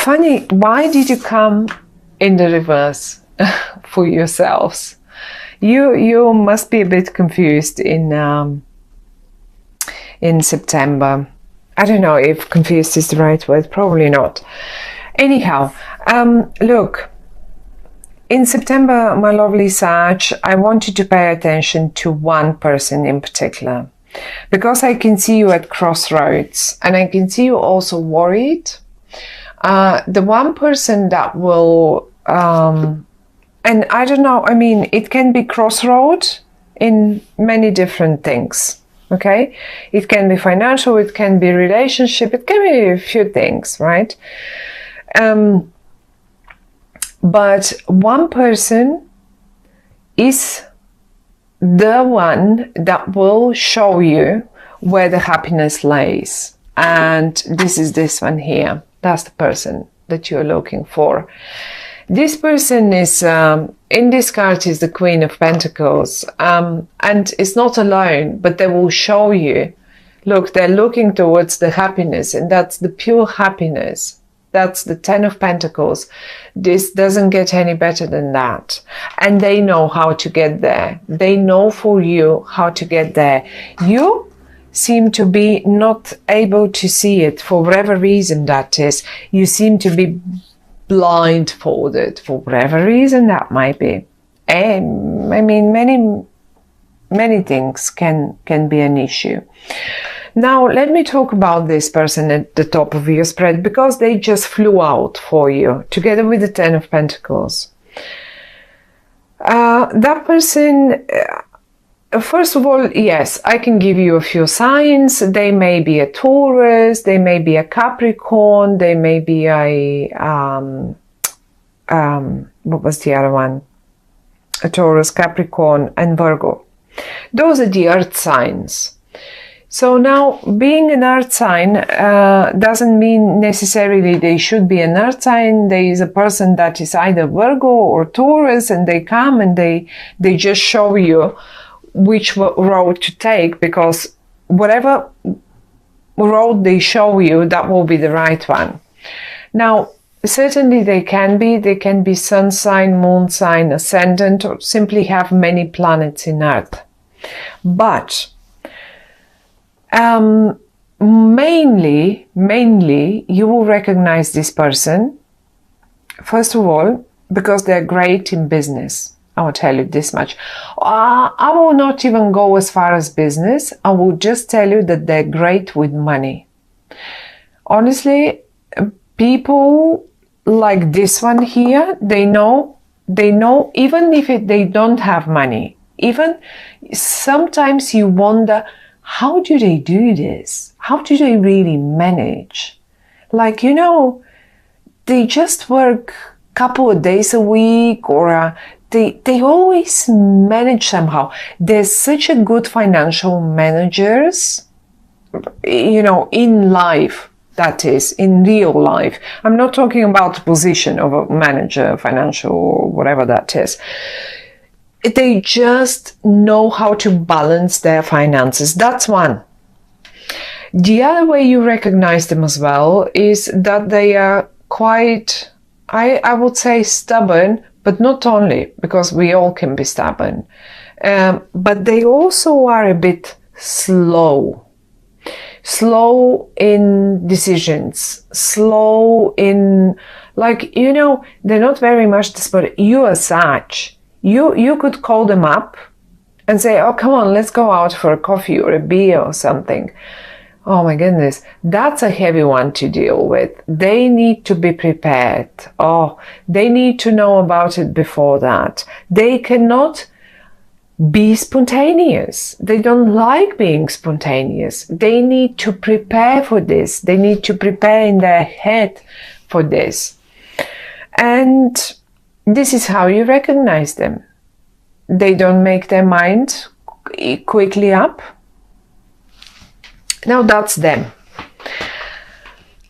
funny, why did you come in the reverse for yourselves? You must be a bit confused in September. I don't know if confused is the right word, probably not. Anyhow, look, in September, my lovely Sag, I want you to pay attention to one person in particular, because I can see you at crossroads, and I can see you also worried. The one person that will, and I don't know, I mean, it can be crossroad in many different things, okay? It can be financial, it can be relationship, it can be a few things, right? But one person is the one that will show you where the happiness lays. And this is this one here. That's the person that you're looking for. This person is, in this card, is the Queen of Pentacles. And it's not alone, but they will show you. Look, they're looking towards the happiness, and that's the pure happiness. That's the Ten of Pentacles. This doesn't get any better than that. And they know how to get there. They know for you how to get there. You seem to be not able to see it for whatever reason that is. You seem to be blindfolded for whatever reason that might be. And I mean, many things can be an issue. Now, let me talk about this person at the top of your spread, because they just flew out for you, together with the Ten of Pentacles. That person, first of all, yes, I can give you a few signs. They may be a Taurus, they may be a Capricorn, they may be a, what was the other one? A Taurus, Capricorn, and Virgo. Those are the earth signs. So now, being an earth sign doesn't mean necessarily they should be an earth sign. There is a person that is either Virgo or Taurus, and they come and they just show you which road to take, because whatever road they show you, that will be the right one. Now, certainly they can be sun sign, moon sign, ascendant, or simply have many planets in earth. But mainly you will recognize this person, first of all, because they're great in business. I will tell you this much. I will not even go as far as business. I will just tell you that they're great with money. Honestly, people like this one here, they know, even if they don't have money, even sometimes you wonder, how do they do this? How do they really manage? Like, you know, they just work a couple of days a week, or they always manage somehow. There's such a good financial managers, you know, in life, that is, in real life. I'm not talking about the position of a manager, financial, or whatever that is. They just know how to balance their finances. That's one. The other way you recognize them as well is that they are quite, I would say, stubborn, but not only, because we all can be stubborn. But they also are a bit slow. Slow in decisions. Slow in, like, you know, they're not very much desperate. You are such. You could call them up and say, oh, come on, let's go out for a coffee or a beer or something. Oh my goodness, that's a heavy one to deal with. They need to be prepared. Oh, they need to know about it before that. They cannot be spontaneous. They don't like being spontaneous. They need to prepare for this. They need to prepare in their head for this. And this is how you recognize them. They don't make their mind quickly up. Now that's them.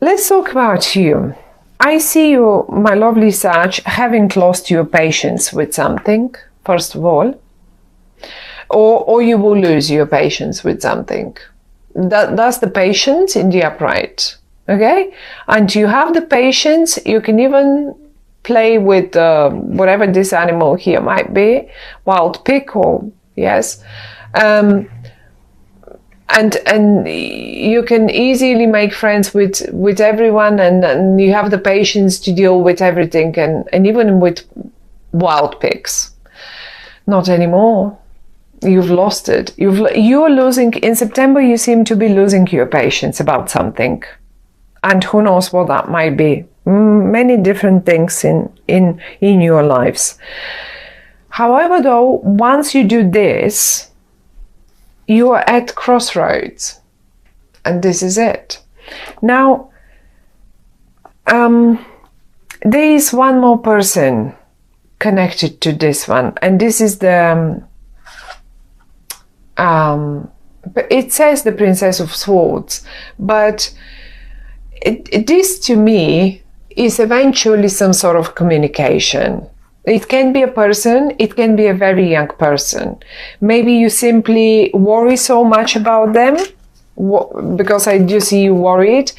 Let's talk about you. I see you, my lovely Sag, having lost your patience with something, first of all. Or you will lose your patience with something. That's the patience in the upright. Okay? And you have the patience. You can even play with whatever this animal here might be, wild pig or yes. And you can easily make friends with everyone, and you have the patience to deal with everything, and even with wild pigs. Not anymore. You've lost it. You're losing, in September you seem to be losing your patience about something. And who knows what that might be. Many different things in your lives. However, though, once you do this, you are at crossroads, and this is it. Now, there is one more person connected to this one, and this is the it says the Princess of Swords, but this to me is eventually some sort of communication. It can be a person, it can be a very young person. Maybe you simply worry so much about them, because I do see you worried.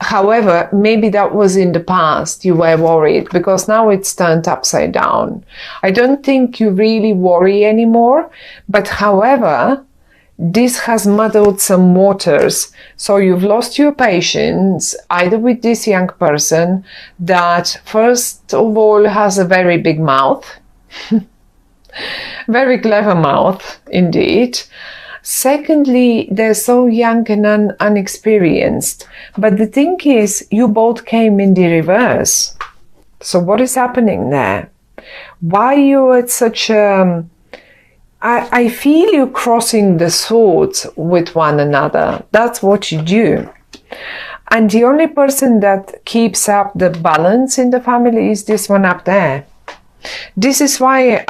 However, maybe that was in the past, you were worried, because now it's turned upside down. I don't think you really worry anymore, but however, this has muddled some waters. So you've lost your patience, either with this young person that first of all has a very big mouth, very clever mouth indeed. Secondly, they're so young and unexperienced. But the thing is, you both came in the reverse. So what is happening there? Why you at such I feel you crossing the swords with one another. That's what you do. And the only person that keeps up the balance in the family is this one up there. This is why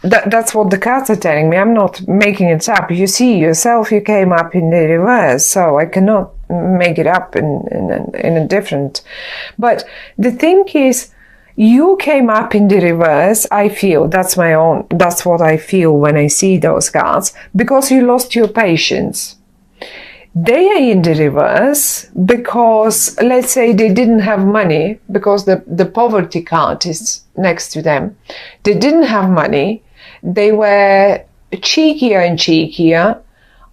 that's what the cards are telling me. I'm not making it up. You see yourself, you came up in the reverse, so I cannot make it up in a different. But the thing is, you came up in the reverse. I feel that's what I feel when I see those cards, because you lost your patience. They are in the reverse because, let's say, they didn't have money, because the poverty card is next to them. They didn't have money. They were cheekier and cheekier,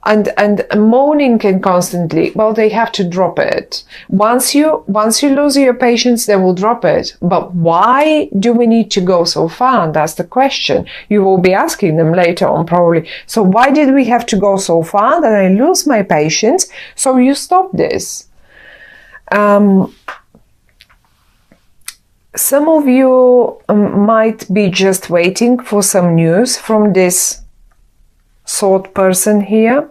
and moaning and constantly. Well, they have to drop it. Once you lose your patience, they will drop it. But why do we need to go so far? That's the question. You will be asking them later on probably. So why did we have to go so far that I lose my patience? So you stop this. Some of you might be just waiting for some news from this sword person here,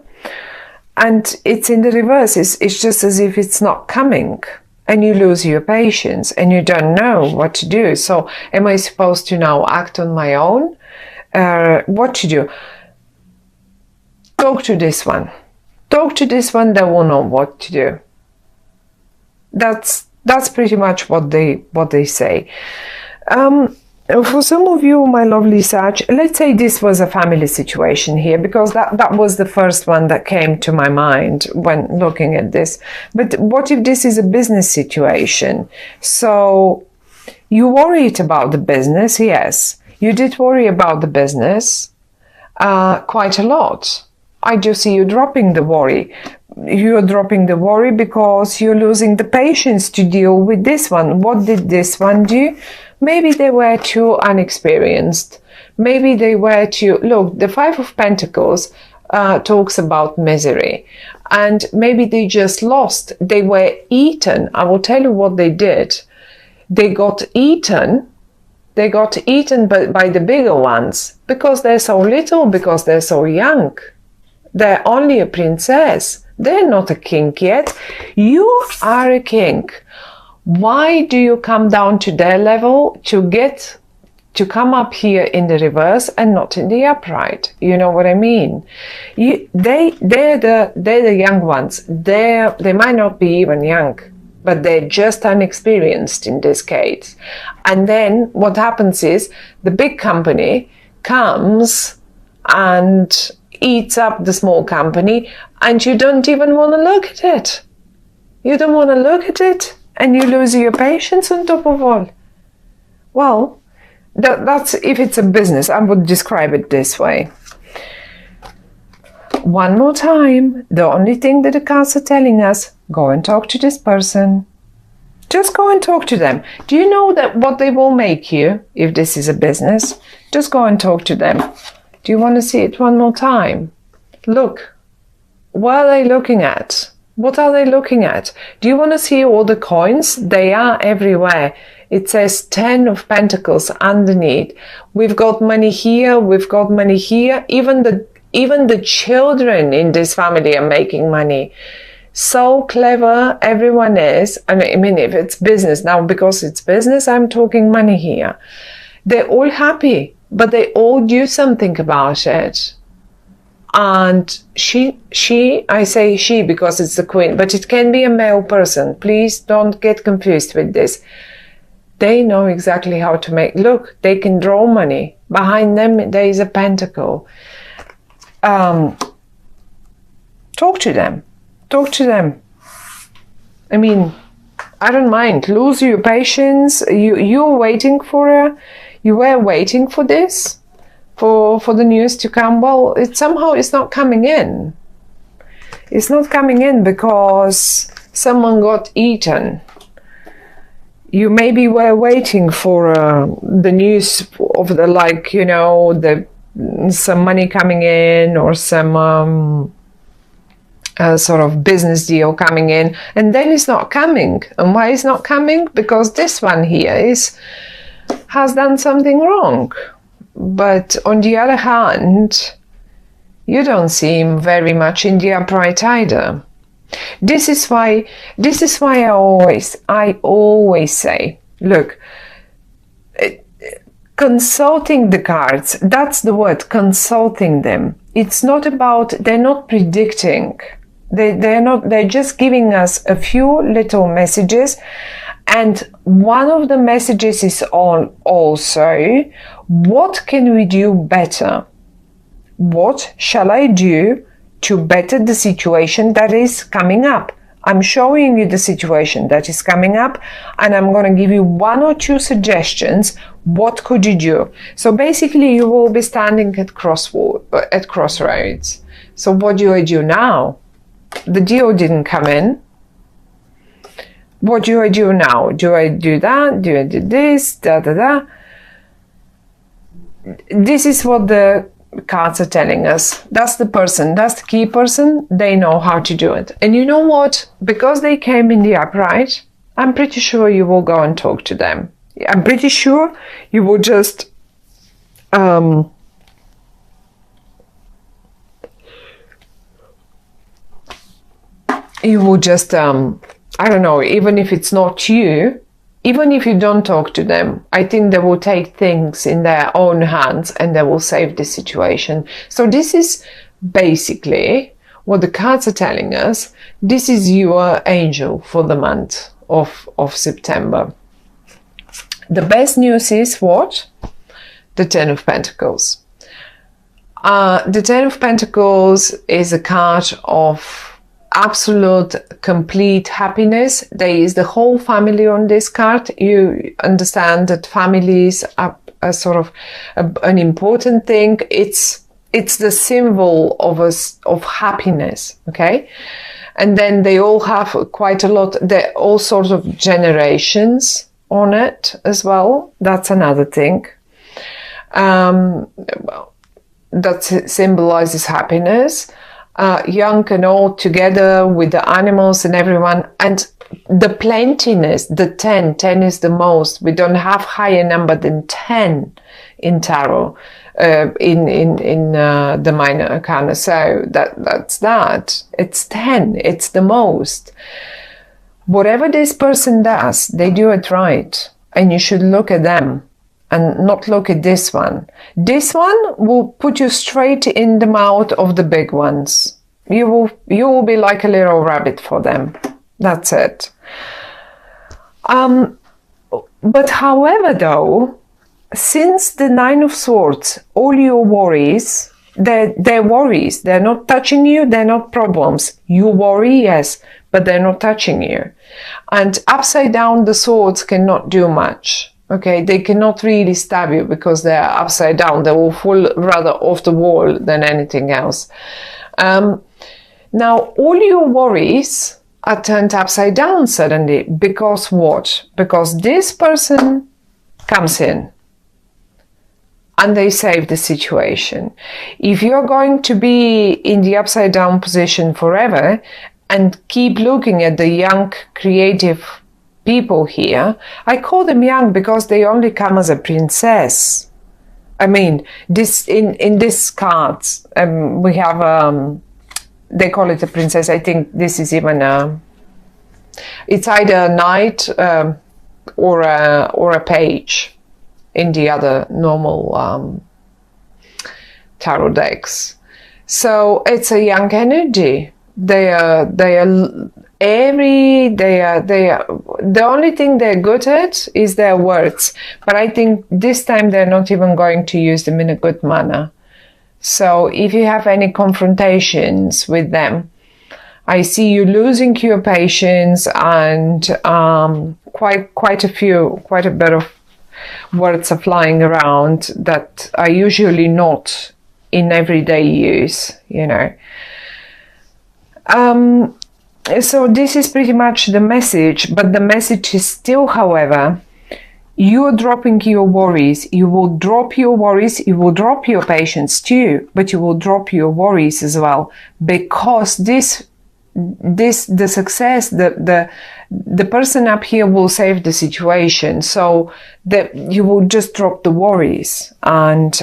and it's in the reverse. It's just as if it's not coming, and you lose your patience and you don't know what to do. So am I supposed to now act on my own? What to do? Talk to this one. Talk to this one. They will know what to do. That's pretty much what they say. For some of you, my lovely Sag, let's say this was a family situation here, because that was the first one that came to my mind when looking at this. But what if this is a business situation? So you worried about the business, yes. You did worry about the business quite a lot. I do see you dropping the worry. You're dropping the worry because you're losing the patience to deal with this one. What did this one do? Maybe they were too unexperienced. Maybe they were too... Look, the Five of Pentacles talks about misery. And maybe they just lost. They were eaten. I will tell you what they did. They got eaten. They got eaten by the bigger ones. Because they're so little, because they're so young. They're only a princess. They're not a king yet. You are a king. Why do you come down to their level to come up here in the reverse and not in the upright? You know what I mean? They're the young ones. They might not be even young, but they're just unexperienced in this case. And then what happens is the big company comes and eats up the small company, and you don't even want to look at it. You don't want to look at it, and you lose your patience on top of all. Well, that's if it's a business. I would describe it this way. One more time, the only thing that the cards are telling us, go and talk to this person. Just go and talk to them. Do you know that what they will make you if this is a business? Just go and talk to them. Do you want to see it one more time? Look. What are they looking at? What are they looking at? Do you want to see all the coins? They are everywhere. It says 10 of Pentacles underneath. We've got money here. We've got money here. Even the children in this family are making money. So clever everyone is. I mean, if it's business now, because it's business, I'm talking money here. They're all happy, but they all do something about it. And I say she because it's the queen, but it can be a male person. Please don't get confused with this. They know exactly how to make, look, they can draw money. Behind them, there is a pentacle. Talk to them. Talk to them. I mean, I don't mind. Lose your patience. You're waiting for you were waiting for this. For the news to come. Well, somehow it's not coming in. It's not coming in because someone got eaten. You maybe were waiting for the news of the, like, you know, some money coming in, or some sort of business deal coming in, and then it's not coming. And why it's not coming? Because this one here has done something wrong. But on the other hand, you don't seem very much in the upright either. This is why I always say, look, consulting the cards, that's the word, consulting them. It's not about, they're not predicting. They're just giving us a few little messages. And one of the messages is on also, what can we do better? What shall I do to better the situation that is coming up? I'm showing you the situation that is coming up, and I'm going to give you one or two suggestions. What could you do? So basically, you will be standing at crossroads. So what do I do now? The deal didn't come in. What do I do now? Do I do that? Do I do this? This is what the cards are telling us. That's the person. That's the key person. They know how to do it. And you know what? Because they came in the upright, I'm pretty sure you will go and talk to them. I'm pretty sure you will just I don't know, even if it's not you, even if you don't talk to them, I think they will take things in their own hands and they will save the situation. So this is basically what the cards are telling us. This is your angel for the month of September. The best news is what? The Ten of Pentacles. The Ten of Pentacles is a card of absolute complete happiness. There is the whole family on this card. You understand that families are a sort of an important thing. It's the symbol of happiness, okay? And then they all have quite a lot, there all sorts of generations on it as well. That's another thing. That symbolizes happiness. Young and old together with the animals and everyone, and the plentiness, the 10 is the most. We don't have higher number than 10 in tarot, in the minor arcana. So that's that. It's 10. It's the most. Whatever this person does, they do it right, and you should look at them and not look at this one. This one will put you straight in the mouth of the big ones. You will be like a little rabbit for them. That's it. But however, though, since the Nine of Swords, all your worries, they're worries. They're not touching you. They're not problems. You worry, yes, but they're not touching you. And upside down, the swords cannot do much. Okay, they cannot really stab you because they're upside down. They will fall rather off the wall than anything else. Now, all your worries are turned upside down suddenly. Because what? Because this person comes in and they save the situation. If you're going to be in the upside down position forever and keep looking at the young, creative people here, I call them young because they only come as a princess. I mean, this in this cards, we have, they call it a princess. I think this is even it's either a knight or a page in the other normal tarot decks. So it's a young energy. They are airy. The only thing they're good at is their words. But I think this time they're not even going to use them in a good manner. So if you have any confrontations with them, I see you losing your patience, and quite a bit of words are flying around that are usually not in everyday use, you know. So this is pretty much the message, but the message is still, however, you are dropping your worries. You will drop your worries. You will drop your patience too, but you will drop your worries as well, because the success, the person up here will save the situation. So that you will just drop the worries. And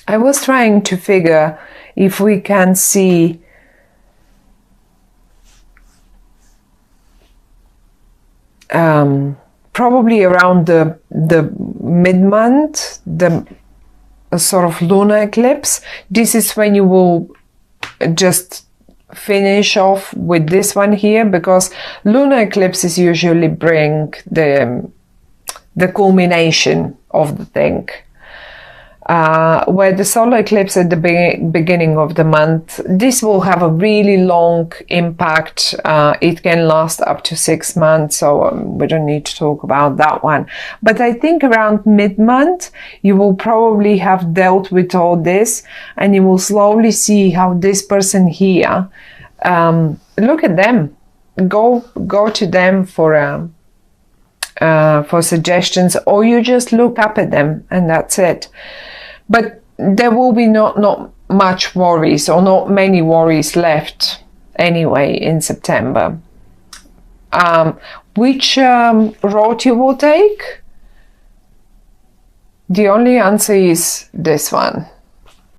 I was trying to figure if we can see probably around the mid-month, the sort of lunar eclipse. This is when you will just finish off with this one here, because lunar eclipses usually bring the culmination of the thing. Where the solar eclipse at the beginning of the month, this will have a really long impact. It can last up to 6 months, so we don't need to talk about that one. But I think around mid-month, you will probably have dealt with all this, and you will slowly see how this person here, look at them, go to them for suggestions, or you just look up at them and that's it. But there will be not much worries, or not many worries left anyway in September. Which road you will take? The only answer is this one.